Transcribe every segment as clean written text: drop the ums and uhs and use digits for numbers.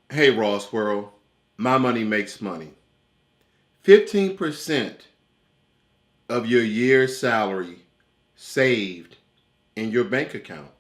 Hey, Raw Squirrel, my money makes money. 15% of your year's salary saved in your bank account,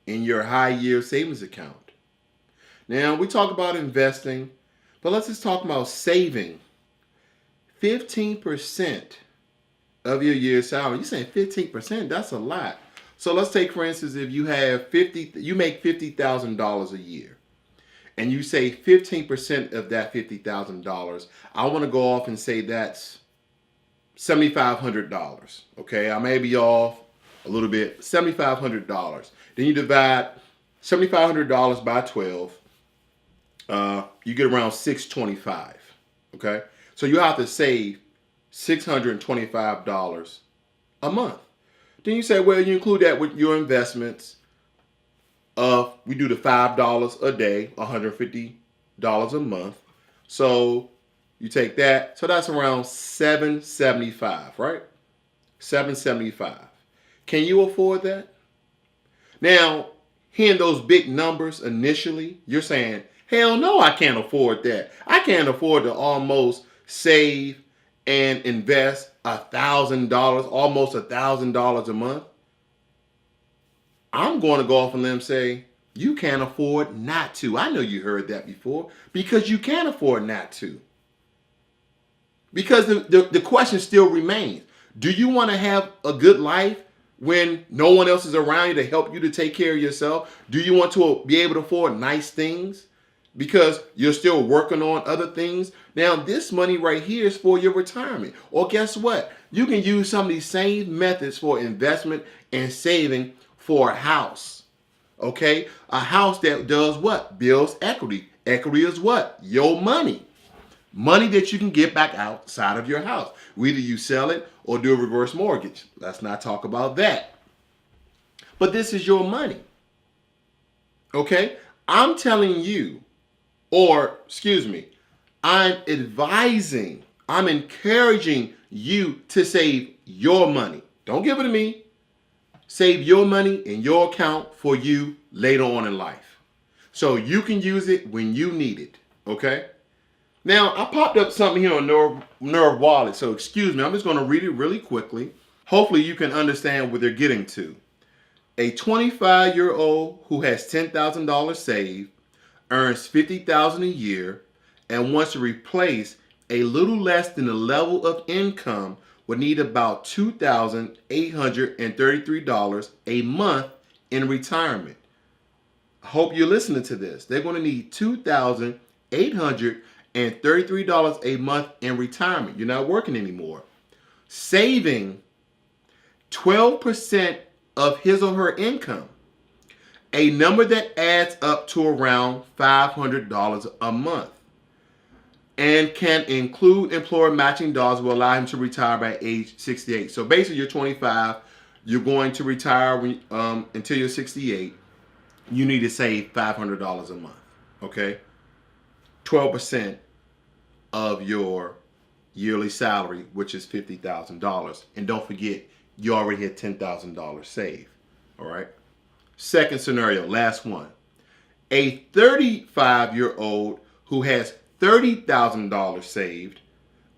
in your high yield savings account. Now, we talk about investing, but let's just talk about saving 15% of your year's salary. You're saying 15%? That's a lot. So let's take, for instance, if you have 50, you make $50,000 a year, and you say 15% of that $50,000, I want to go off and say that's $7,500. Okay, I may be off a little bit. $7,500. Then you divide $7,500 by 12. You get around 625. Okay, so you have to save $625 a month. Then you say, well, you include that with your investments. We do the $5 a day, $150 a month. So you take that. So that's around 775, right? 775. Can you afford that? Now, hearing those big numbers initially, you're saying, hell no, I can't afford that. I can't afford to almost save and invest $1,000, almost $1,000 a month. I'm going to go off and let them say, you can't afford not to. I know you heard that before because you can't afford not to. Because the question still remains, do you want to have a good life when no one else is around you to help you to take care of yourself? Do you want to be able to afford nice things because you're still working on other things? Now, this money right here is for your retirement. Or guess what? You can use some of these same methods for investment and saving for a house. Okay? A house that does what? Builds equity. Equity is what? Your money. Money that you can get back outside of your house. Either you sell it or do a reverse mortgage. Let's not talk about that. But this is your money. Okay? I'm telling you, or excuse me, I'm advising, I'm encouraging you to save your money. Don't give it to me. Save your money in your account for you later on in life. So you can use it when you need it. Okay? Now, I popped up something here on Nerve Wallet, so excuse me. I'm just going to read it really quickly. Hopefully, you can understand what they're getting to. A 25-year-old who has $10,000 saved, earns $50,000 a year, and wants to replace a little less than the level of income would need about $2,833 a month in retirement. I hope you're listening to this. They're going to need $2,833 a month in retirement. You're not working anymore. Saving 12% of his or her income, a number that adds up to around $500 a month, and can include employer matching dollars will allow him to retire by age 68. So basically, you're 25, you're going to retire until you're 68. You need to save $500 a month. Okay, 12% of your yearly salary, which is $50,000. And don't forget, you already had $10,000 saved. All right. Second scenario, last one. A 35-year-old who has $30,000 saved,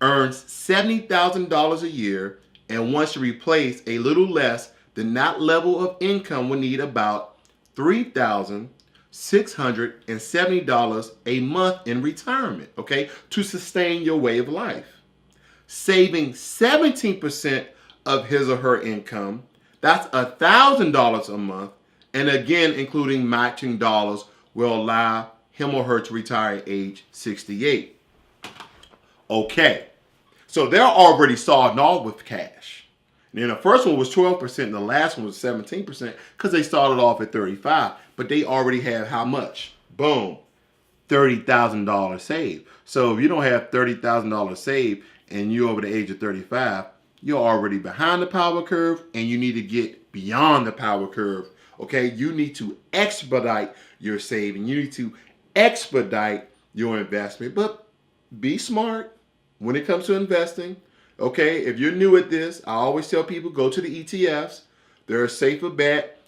earns $70,000 a year, and wants to replace a little less than that level of income will need about $3,670 a month in retirement, okay, to sustain your way of life. Saving 17% of his or her income, that's $1,000 a month, and again, including matching dollars, will allow him or her to retire at age 68. Okay, so they're already starting off with cash. And then the first one was 12%, and the last one was 17% because they started off at 35, but they already have how much? Boom, $30,000 saved. So if you don't have $30,000 saved and you're over the age of 35, you're already behind the power curve and you need to get beyond the power curve. Okay, you need to expedite your saving. You need to expedite your investment, but be smart when it comes to investing. Okay, if you're new at this, I always tell people go to the ETFs. They're a safer bet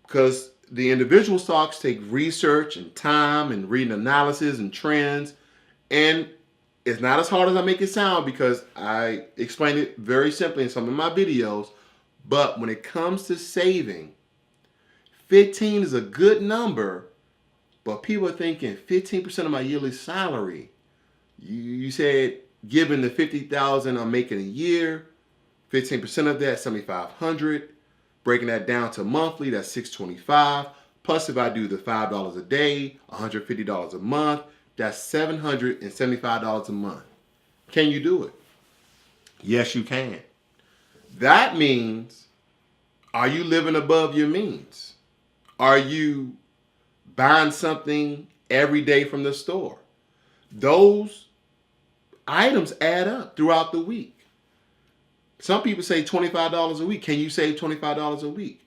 because The individual stocks take research and time and reading analysis and trends. And it's not as hard as I make it sound because I explain it very simply in some of my videos. But when it comes to saving, 15 is a good number, but people are thinking 15% of my yearly salary. You said given the 50,000 I'm making a year, 15% of that 7,500. Breaking that down to monthly, that's 625. Plus, if I do the $5 a day, $150 a month, that's $775 a month. Can you do it? Yes, you can. That means, are you living above your means? Are you buying something every day from the store? Those items add up throughout the week. Some people say $25 a week. Can you save $25 a week?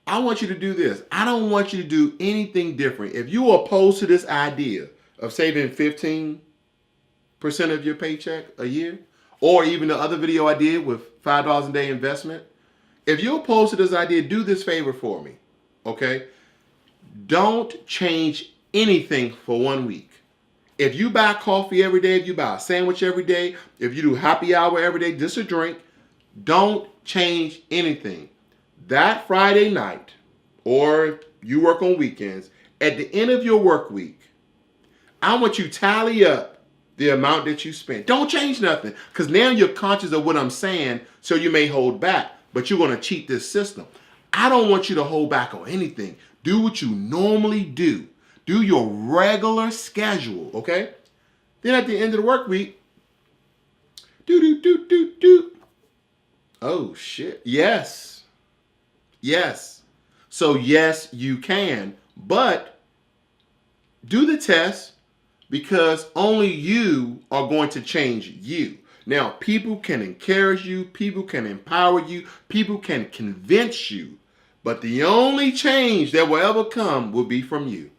I want you to do this. I don't want you to do anything different. If you are opposed to this idea of saving 15% of your paycheck a year, or even the other video I did with $5 a day investment, if you're opposed to this idea, do this favor for me, okay? Don't change anything for 1 week. If you buy coffee every day, if you buy a sandwich every day, if you do happy hour every day, just a drink, don't change anything. That Friday night, or you work on weekends, at the end of your work week, I want you to tally up the amount that you spent. Don't change nothing, because now you're conscious of what I'm saying, so you may hold back, but you're going to cheat this system. I don't want you to hold back on anything. Do what you normally do. Do your regular schedule, okay? Then at the end of the work week, do. Oh, shit. Yes. So, yes, you can. But do the test because only you are going to change you. Now, people can encourage you. People can empower you. People can convince you. But the only change that will ever come will be from you.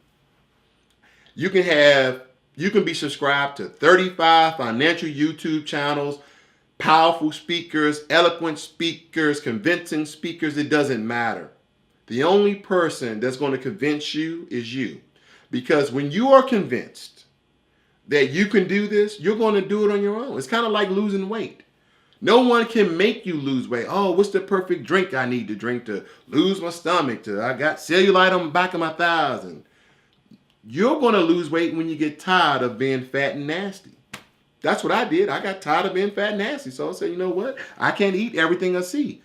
You can be subscribed to 35 financial YouTube channels, powerful speakers, eloquent speakers, convincing speakers. It doesn't matter. The only person that's going to convince you is you. Because when you are convinced that you can do this, you're going to do it on your own. It's kind of like losing weight. No one can make you lose weight. Oh, what's the perfect drink I need to drink to lose my stomach? I got cellulite on the back of my thighs. And you're going to lose weight when you get tired of being fat and nasty. That's what I did. I got tired of being fat and nasty. So I said, you know what? I can't eat everything I see.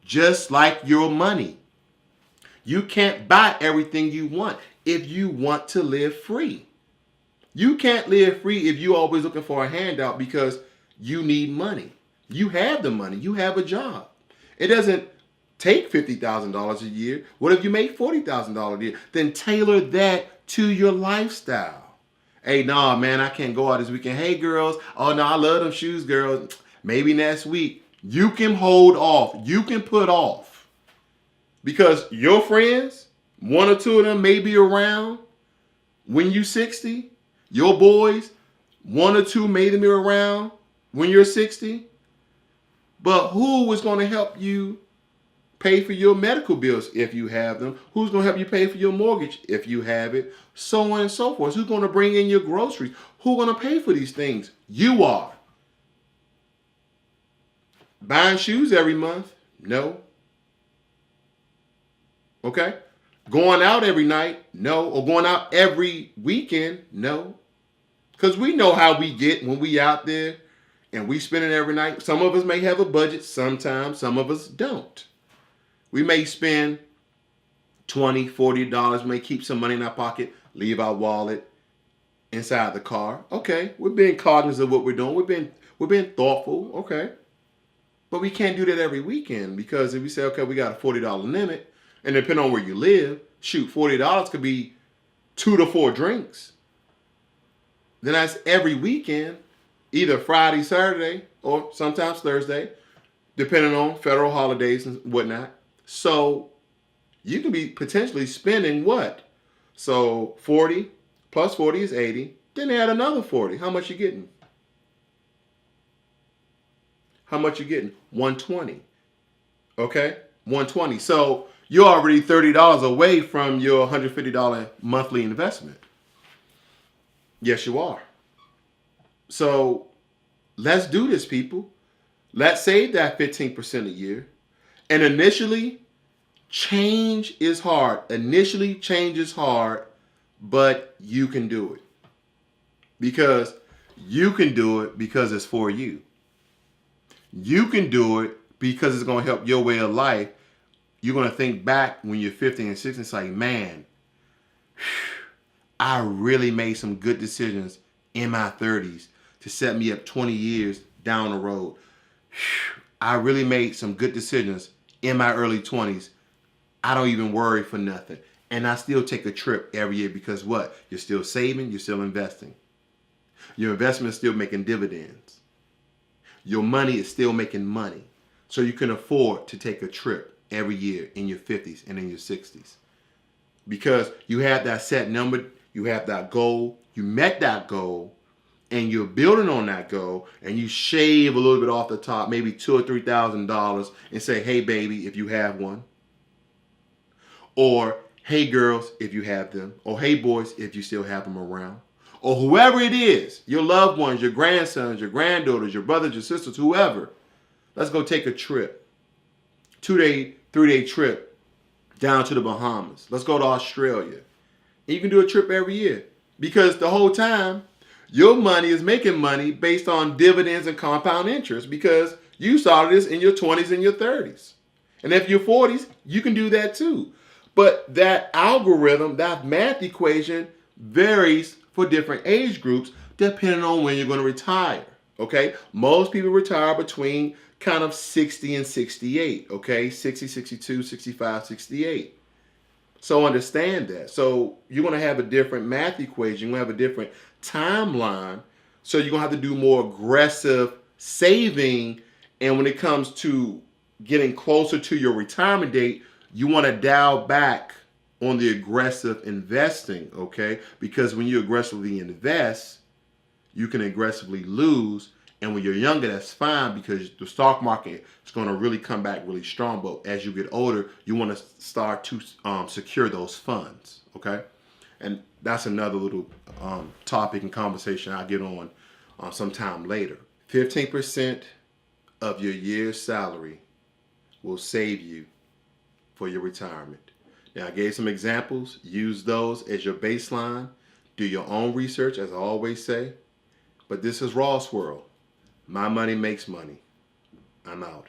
Just like your money. You can't buy everything you want if you want to live free. You can't live free if you're always looking for a handout because you need money. You have the money. You have a job. It doesn't take $50,000 a year. What if you make $40,000 a year? Then tailor that to your lifestyle. Hey, nah, man, I can't go out this weekend. Hey, girls. Oh, no, I love them shoes, girls. Maybe next week. You can hold off. You can put off. Because your friends, one or two of them may be around when you're 60. Your boys, one or two may be around when you're 60. But who is going to help you pay for your medical bills if you have them? Who's going to help you pay for your mortgage if you have it? So on and so forth. Who's going to bring in your groceries? Who's going to pay for these things? You are. Buying shoes every month? No. Okay? Going out every night? No. Or going out every weekend? No. Because we know how we get when we out there and we spend it every night. Some of us may have a budget sometimes. Some of us don't. We may spend $20, $40. We may keep some money in our pocket, leave our wallet inside the car. Okay, we're being cognizant of what we're doing. We're being thoughtful. Okay. But we can't do that every weekend because if we say, okay, we got a $40 limit, and depending on where you live, shoot, $40 could be 2 to 4 drinks. Then that's every weekend, either Friday, Saturday, or sometimes Thursday, depending on federal holidays and whatnot. So you can be potentially spending what? So 40 plus 40 is 80. Then add another 40. How much you getting? How much you getting? 120. Okay? 120. So you're already $30 away from your $150 monthly investment. Yes, you are. So let's do this, people. Let's save that 15% a year. And initially, change is hard. Initially, change is hard, but you can do it. Because you can do it because it's for you. You can do it because it's going to help your way of life. You're going to think back when you're 50 and 60, it's like, man, I really made some good decisions in my 30s to set me up 20 years down the road. I really made some good decisions in my early 20s. I don't even worry for nothing. And I still take a trip every year because what? You're still saving, you're still investing. Your investment is still making dividends. Your money is still making money. So you can afford to take a trip every year in your 50s and in your 60s. Because you have that set number, you have that goal, you met that goal, and you're building on that goal, and you shave a little bit off the top, maybe $2,000 or $3,000, and say, hey baby, if you have one. Or hey girls, if you have them. Or hey boys, if you still have them around. Or whoever it is, your loved ones, your grandsons, your granddaughters, your brothers, your sisters, whoever. Let's go take a trip. 2-day, 3-day trip down to the Bahamas. Let's go to Australia. And you can do a trip every year. Because the whole time, your money is making money based on dividends and compound interest because you started this in your 20s and your 30s. And if you're 40s, you can do that too. But that algorithm, that math equation varies for different age groups depending on when you're going to retire. Okay? Most people retire between kind of 60 and 68. Okay? 60, 62, 65, 68. So understand that. So you're going to have a different math equation. You're going to have a different timeline. So you're going to have to do more aggressive saving. And when it comes to getting closer to your retirement date, you want to dial back on the aggressive investing, okay? Because when you aggressively invest, you can aggressively lose. And when you're younger, that's fine because the stock market is going to really come back really strong. But as you get older, you want to start to secure those funds, okay? And that's another little topic and conversation I'll get on sometime later. 15% of your year's salary will save you for your retirement. Now, I gave some examples. Use those as your baseline. Do your own research, as I always say. But this is Ross World. My money makes money. I'm out.